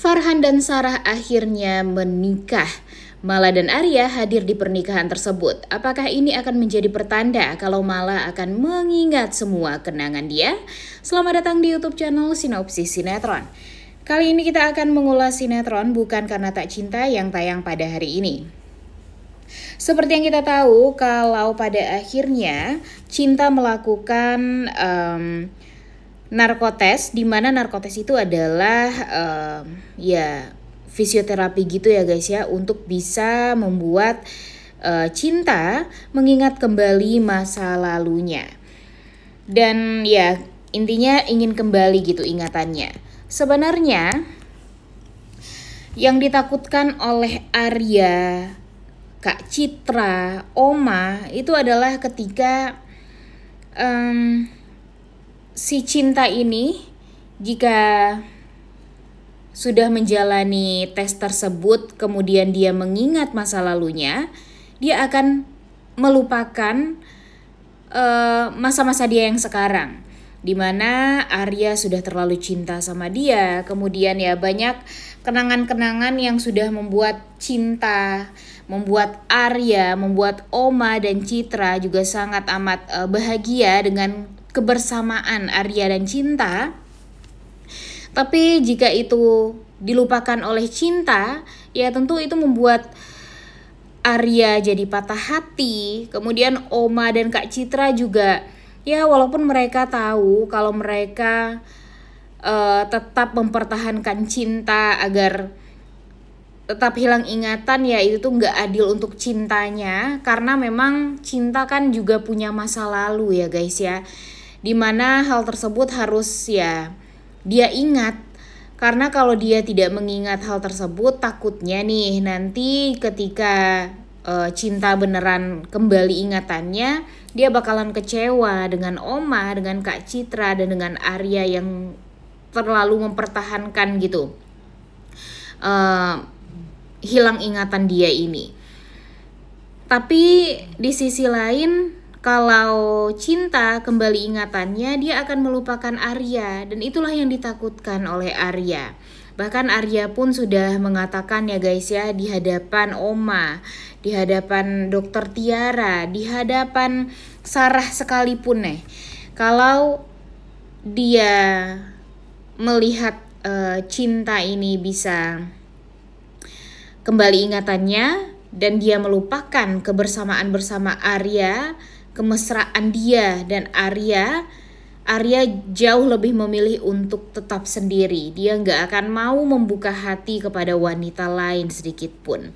Farhan dan Sarah akhirnya menikah. Mala dan Arya hadir di pernikahan tersebut. Apakah ini akan menjadi pertanda kalau Mala akan mengingat semua kenangan dia? Selamat datang di YouTube channel Sinopsis Sinetron. Kali ini kita akan mengulas sinetron Bukan Karena Tak Cinta yang tayang pada hari ini. Seperti yang kita tahu, kalau pada akhirnya Cinta melakukan narkotes, di mana narkotes itu adalah fisioterapi gitu ya guys ya, untuk bisa membuat Cinta mengingat kembali masa lalunya. Dan ya intinya ingin kembali gitu ingatannya. Sebenarnya yang ditakutkan oleh Arya, Kak Citra, Oma itu adalah ketika si Cinta ini jika sudah menjalani tes tersebut kemudian dia mengingat masa lalunya, dia akan melupakan masa-masa dia yang sekarang, dimana Arya sudah terlalu cinta sama dia. Kemudian ya banyak kenangan-kenangan yang sudah membuat Cinta, membuat Arya, membuat Oma dan Citra juga sangat amat bahagia dengan kebersamaan Arya dan Cinta. Tapi jika itu dilupakan oleh Cinta, ya tentu itu membuat Arya jadi patah hati. Kemudian Oma dan Kak Citra juga, ya walaupun mereka tahu kalau mereka tetap mempertahankan Cinta agar tetap hilang ingatan, ya itu tuh nggak adil untuk Cintanya. Karena memang Cinta kan juga punya masa lalu ya guys ya, dimana hal tersebut harus ya dia ingat. Karena kalau dia tidak mengingat hal tersebut, takutnya nih nanti ketika Cinta beneran kembali ingatannya, dia bakalan kecewa dengan Oma, dengan Kak Citra, dan dengan Arya yang terlalu mempertahankan gitu hilang ingatan dia ini. Tapi di sisi lain, kalau Cinta kembali ingatannya, dia akan melupakan Arya, dan itulah yang ditakutkan oleh Arya. Bahkan Arya pun sudah mengatakan ya guys ya, di hadapan Oma, di hadapan Dokter Tiara, di hadapan Sarah sekalipun nih, kalau dia melihat Cinta ini bisa kembali ingatannya dan dia melupakan kebersamaan bersama Arya, kemesraan dia dan Arya jauh lebih memilih untuk tetap sendiri. Dia nggak akan mau membuka hati kepada wanita lain sedikit pun.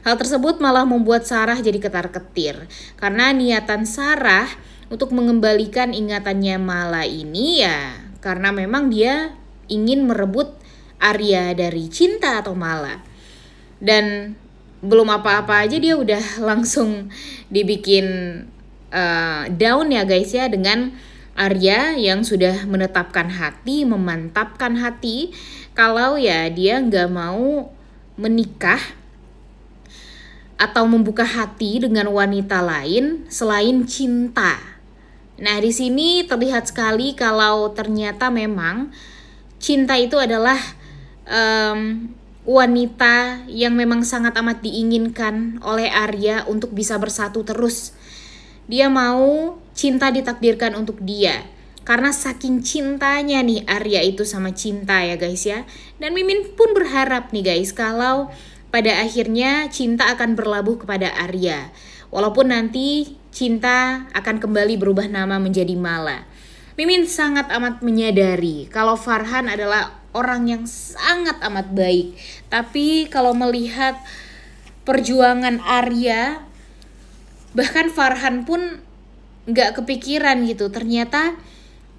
Hal tersebut malah membuat Sarah jadi ketar-ketir, karena niatan Sarah untuk mengembalikan ingatannya Mala ini ya karena memang dia ingin merebut Arya dari Cinta atau Mala. Dan belum apa-apa aja dia udah langsung dibikin down ya guys ya, dengan Arya yang sudah menetapkan hati, memantapkan hati kalau ya dia nggak mau menikah atau membuka hati dengan wanita lain selain Cinta. Nah di sini terlihat sekali kalau ternyata memang Cinta itu adalah wanita yang memang sangat amat diinginkan oleh Arya untuk bisa bersatu terus. Dia mau Cinta ditakdirkan untuk dia, karena saking cintanya nih Arya itu sama Cinta ya guys ya. Dan Mimin pun berharap nih guys kalau pada akhirnya Cinta akan berlabuh kepada Arya, walaupun nanti Cinta akan kembali berubah nama menjadi Mala. Mimin sangat amat menyadari kalau Farhan adalah orang yang sangat amat baik. Tapi kalau melihat perjuangan Arya, bahkan Farhan pun gak kepikiran gitu. Ternyata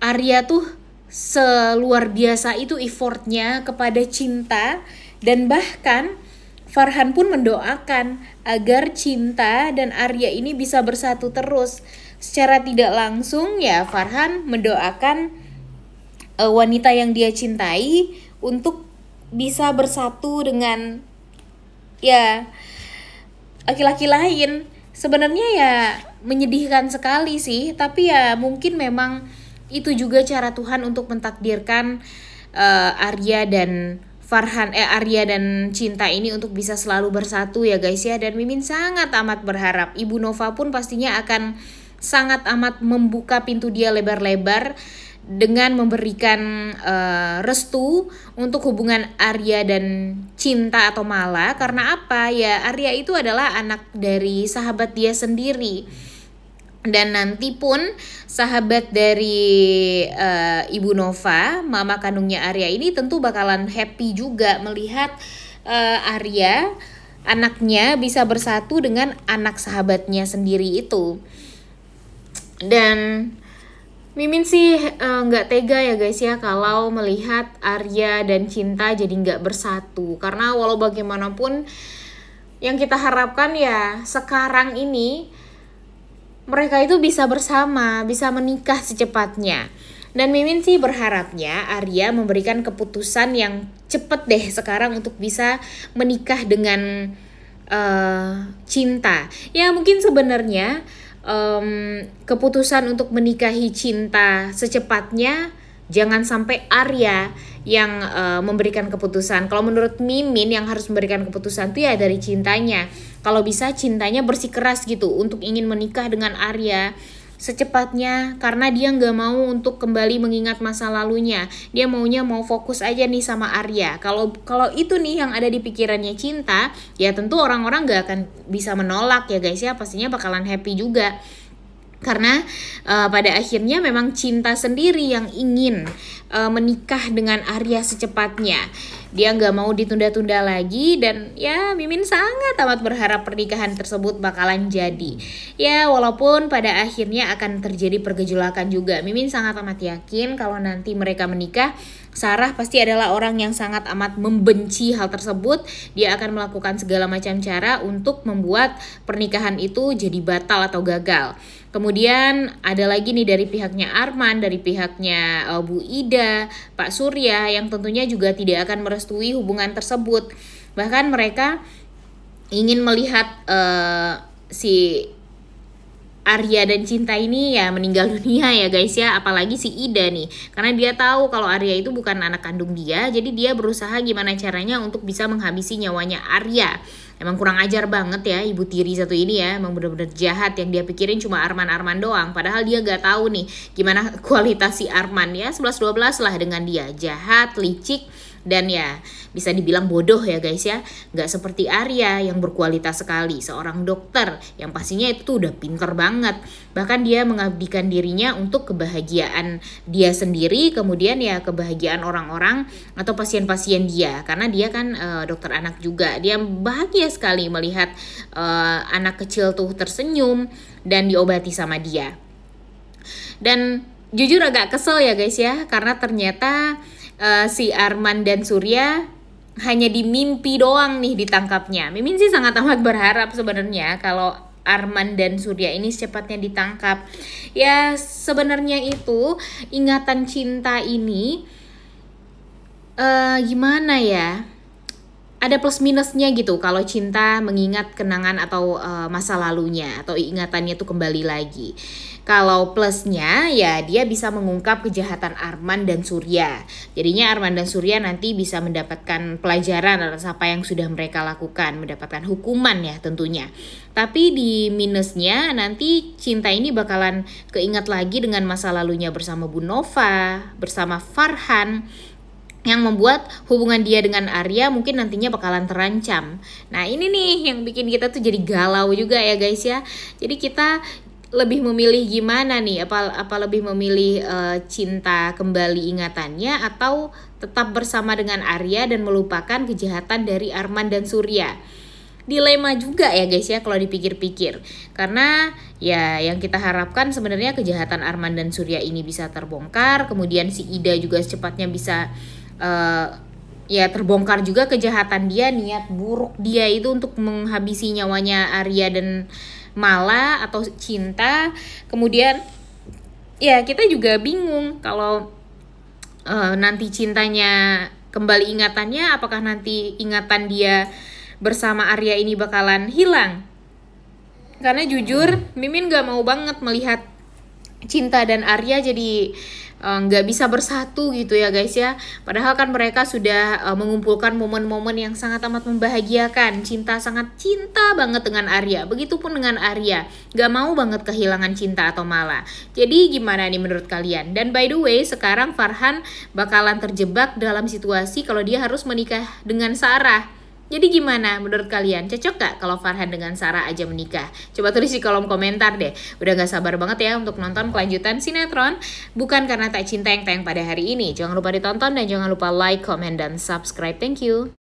Arya tuh seluar biasa itu effortnya kepada Cinta. Dan bahkan Farhan pun mendoakan agar Cinta dan Arya ini bisa bersatu terus. Secara tidak langsung ya Farhan mendoakan wanita yang dia cintai untuk bisa bersatu dengan ya laki-laki lain. Sebenarnya ya menyedihkan sekali sih, tapi ya mungkin memang itu juga cara Tuhan untuk mentakdirkan Arya dan Arya dan Cinta ini untuk bisa selalu bersatu ya guys ya. Dan Mimin sangat amat berharap Ibu Nova pun pastinya akan sangat amat membuka pintu dia lebar-lebar dengan memberikan restu untuk hubungan Arya dan Cinta atau Mala. Karena apa ya, Arya itu adalah anak dari sahabat dia sendiri. Dan nanti pun sahabat dari Ibu Nova, mama kandungnya Arya ini tentu bakalan happy juga melihat Arya, anaknya, bisa bersatu dengan anak sahabatnya sendiri itu. Dan Mimin sih nggak tega ya guys ya kalau melihat Arya dan Cinta jadi nggak bersatu. Karena walau bagaimanapun yang kita harapkan ya sekarang ini mereka itu bisa bersama, bisa menikah secepatnya. Dan Mimin sih berharapnya Arya memberikan keputusan yang cepet deh sekarang untuk bisa menikah dengan Cinta. Ya mungkin sebenarnya keputusan untuk menikahi Cinta secepatnya jangan sampai Arya yang memberikan keputusan. Kalau menurut Mimin yang harus memberikan keputusan itu ya dari Cintanya. Kalau bisa Cintanya bersikeras gitu untuk ingin menikah dengan Arya secepatnya, karena dia nggak mau untuk kembali mengingat masa lalunya. Dia maunya mau fokus aja nih sama Arya. Kalau itu nih yang ada di pikirannya Cinta, ya tentu orang-orang nggak akan bisa menolak ya guys ya. Pastinya bakalan happy juga. Karena pada akhirnya memang Cinta sendiri yang ingin menikah dengan Arya secepatnya. Dia nggak mau ditunda-tunda lagi. Dan ya Mimin sangat amat berharap pernikahan tersebut bakalan jadi. Ya walaupun pada akhirnya akan terjadi pergejolakan juga. Mimin sangat amat yakin kalau nanti mereka menikah, Sarah pasti adalah orang yang sangat amat membenci hal tersebut. Dia akan melakukan segala macam cara untuk membuat pernikahan itu jadi batal atau gagal. Kemudian ada lagi nih dari pihaknya Arman, dari pihaknya Bu Ida, Pak Surya yang tentunya juga tidak akan merestui hubungan tersebut. Bahkan mereka ingin melihat si Arya dan Cinta ini ya meninggal dunia ya guys ya. Apalagi si Ida nih, karena dia tahu kalau Arya itu bukan anak kandung dia. Jadi dia berusaha gimana caranya untuk bisa menghabisi nyawanya Arya. Emang kurang ajar banget ya ibu tiri satu ini ya. Emang bener-bener jahat, yang dia pikirin cuma Arman doang. Padahal dia gak tahu nih gimana kualitas si Arman ya. 11-12 lah dengan dia. Jahat, licik, dan ya bisa dibilang bodoh ya guys ya. Gak seperti Arya yang berkualitas sekali, seorang dokter yang pastinya itu tuh udah pinter banget. Bahkan dia mengabdikan dirinya untuk kebahagiaan dia sendiri, kemudian ya kebahagiaan orang-orang atau pasien-pasien dia. Karena dia kan dokter anak juga. Dia bahagia sekali melihat anak kecil tuh tersenyum dan diobati sama dia. Dan jujur agak kesel ya guys ya, karena ternyata si Arman dan Surya hanya di mimpi doang nih ditangkapnya. Mimin sih sangat amat berharap sebenarnya kalau Arman dan Surya ini secepatnya ditangkap. Ya sebenarnya itu ingatan Cinta ini gimana ya, ada plus minusnya gitu kalau Cinta mengingat kenangan atau masa lalunya atau ingatannya tuh kembali lagi. Kalau plusnya ya dia bisa mengungkap kejahatan Arman dan Surya. Jadinya Arman dan Surya nanti bisa mendapatkan pelajaran atas apa yang sudah mereka lakukan, mendapatkan hukuman ya tentunya. Tapi di minusnya nanti Cinta ini bakalan keingat lagi dengan masa lalunya bersama Bu Nova, bersama Farhan, yang membuat hubungan dia dengan Arya mungkin nantinya bakalan terancam. Nah ini nih yang bikin kita tuh jadi galau juga ya guys ya. Jadi kita lebih memilih gimana nih, apa lebih memilih Cinta kembali ingatannya atau tetap bersama dengan Arya dan melupakan kejahatan dari Arman dan Surya. Dilema juga ya guys ya kalau dipikir-pikir. Karena ya yang kita harapkan sebenarnya kejahatan Arman dan Surya ini bisa terbongkar. Kemudian si Ida juga secepatnya bisa ya terbongkar juga kejahatan dia, niat buruk dia itu untuk menghabisi nyawanya Arya dan Mala atau Cinta. Kemudian ya kita juga bingung kalau nanti Cintanya kembali ingatannya, apakah nanti ingatan dia bersama Arya ini bakalan hilang. Karena jujur Mimin gak mau banget melihat Cinta dan Arya jadi nggak bisa bersatu gitu ya guys ya. Padahal kan mereka sudah mengumpulkan momen-momen yang sangat amat membahagiakan. Sangat cinta banget dengan Arya. Begitupun dengan Arya, nggak mau banget kehilangan cinta atau Mala. Jadi gimana nih menurut kalian? Dan by the way, sekarang Farhan bakalan terjebak dalam situasi kalau dia harus menikah dengan Sarah. Jadi gimana menurut kalian? Cocok gak kalau Farhan dengan Sarah aja menikah? Coba tulis di kolom komentar deh. Udah gak sabar banget ya untuk nonton kelanjutan sinetron Bukan Karena Tak Cinta yang tayang pada hari ini. Jangan lupa ditonton dan jangan lupa like, comment, dan subscribe. Thank you.